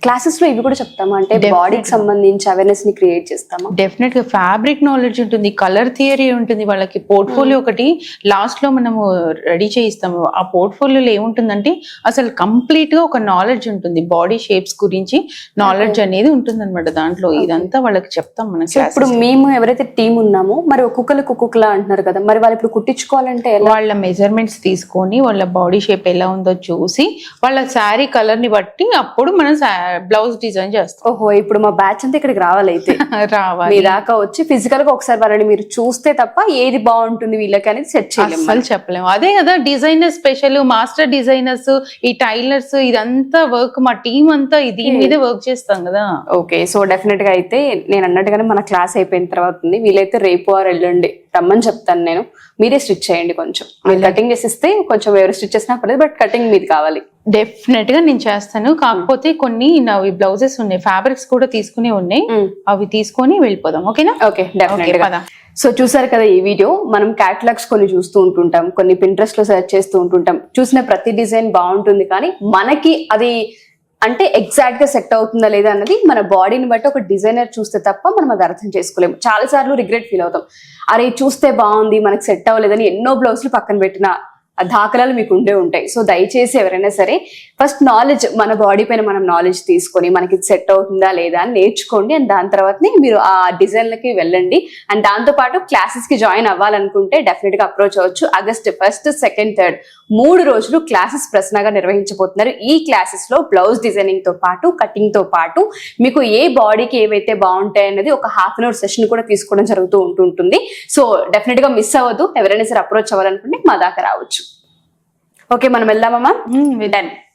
Classes లో ఇవి కూడా చెప్తామా, అంటే బాడీకి సంబంధించి అవేర్నెస్ ని క్రియేట్ చేస్తామా? డెఫినెట్ గా ఫ్యాబ్రిక్ నాలెడ్జ్ ఉంటుంది, కలర్ థియరీ ఉంటుంది, వాళ్ళకి పోర్ట్ఫోలియో ఒకటి లాస్ట్ లో మనము రెడీ చేయిస్తాము. ఆ పోర్ట్ఫోలియోలో ఏముంటుందంటే అసలు కంప్లీట్ గా ఒక నాలెడ్జ్ ఉంటుంది, బాడీ షేప్స్ గురించి నాలెడ్జ్ అనేది ఉంటుంది అనమాట దాంట్లో. ఇదంతా వాళ్ళకి చెప్తాం మనం. ఇప్పుడు మేము ఎవరైతే టీం ఉన్నామో మరి ఒక్కొక్కలా అంటున్నారు కదా, మరి వాళ్ళు ఇప్పుడు కుట్టించుకోవాలంటే వాళ్ళ మెజర్మెంట్స్ తీసుకొని వాళ్ళ బాడీ షేప్ ఎలా ఉందో చూసి వాళ్ళ శారీ కలర్ ని బట్టి అప్పుడు మనం బ్లౌజ్ డిజైన్ చేస్తాం. ఓహో, ఇప్పుడు మా బ్యాచ్ అంతా ఇక్కడికి రావాలి అయితే. రావాలి, మీ దాకా వచ్చి ఫిజికల్ గా ఒకసారి వాళ్ళని మీరు చూస్తే తప్ప ఏది బాగుంటుంది వీళ్ళకి అనేది సెట్ చేయలేము, అసలు చెప్పలేము. అదే కదా డిజైనర్ స్పెషల్, మాస్టర్ డిజైనర్స్, ఈ టైలర్స్, ఇదంతా వర్క్ మా టీం అంతా దీని మీదే వర్క్ చేస్తాం కదా. ఓకే, సో డెఫినెట్ గా అయితే నేను అన్నట్టుగానే మన క్లాస్ అయిపోయిన తర్వాత ఉంది, వీలైతే రేపు ఆర్ ఎల్లుండి రమ్మని చెప్తాను నేను. మీరే స్టిచ్ చేయండి, కొంచెం మీరు కటింగ్ చేసిస్తే కొంచెం ఎవరు స్టిచ్ చేసినా పర్లేదు, బట్ కటింగ్ మీది కావాలి. డెఫినెట్ గా నేను చేస్తాను. కాకపోతే కొన్ని నావి బ్లౌజెస్ ఉన్నాయి, ఫ్యాబ్రిక్స్ కూడా తీసుకునే ఉన్నాయి, అవి తీసుకొని వెళ్ళిపోదాం. ఓకేనా? ఓకే, డెఫినెట్ గా. సో చూసారు కదా ఈ వీడియో. మనం క్యాటలాగ్స్ కొన్ని చూస్తూ ఉంటుంటాం, కొన్ని పింట్రెస్ట్ లో సెర్చ్ చేస్తూ ఉంటుంటాం. చూసిన ప్రతి డిజైన్ బాగుంటుంది, కానీ మనకి అది అంటే ఎగ్జాక్ట్ గా సెట్ అవుతుందా లేదా అన్నది మన బాడీని బట్టి ఒక డిజైనర్ చూస్తే తప్ప మనం అది అర్థం చేసుకోలేము. చాలా సార్లు రిగ్రెట్ ఫీల్ అవుతాం, అరే చూస్తే బాగుంది మనకి సెట్ అవ్వలేదని ఎన్నో బ్లౌజులు పక్కన పెట్టిన దాఖలాలు మీకు ఉండే ఉంటాయి. సో దయచేసి ఎవరైనా సరే ఫస్ట్ నాలెడ్జ్, మన బాడీ పైన మనం నాలెడ్జ్ తీసుకొని మనకి సెట్ అవుతుందా లేదా అని నేర్చుకోండి. అండ్ దాని తర్వాతనే మీరు ఆ డిజైన్లకి వెళ్ళండి. అండ్ దాంతో పాటు క్లాసెస్ కి జాయిన్ అవ్వాలనుకుంటే డెఫినెట్ గా అప్రోచ్ అవ్వచ్చు. ఆగస్ట్ 1, 2, 3 3 రోజులు క్లాసెస్ ప్రశ్నగా నిర్వహించబోతున్నారు. ఈ క్లాసెస్ లో బ్లౌజ్ డిజైనింగ్ తో పాటు కటింగ్ తో పాటు మీకు ఏ బాడీకి ఏవైతే బాగుంటాయి అనేది ఒక హాఫ్ అన్ అవర్ సెషన్ కూడా తీసుకోవడం జరుగుతూ ఉంటుంటుంది. సో డెఫినెట్ గా మిస్ అవ్వద్దు. ఎవరైనా సరే అప్రోచ్ అవ్వాలనుకుంటే మా దాకా రావచ్చు. ఓకే, మనం వెళ్దామమ్మా. డన్.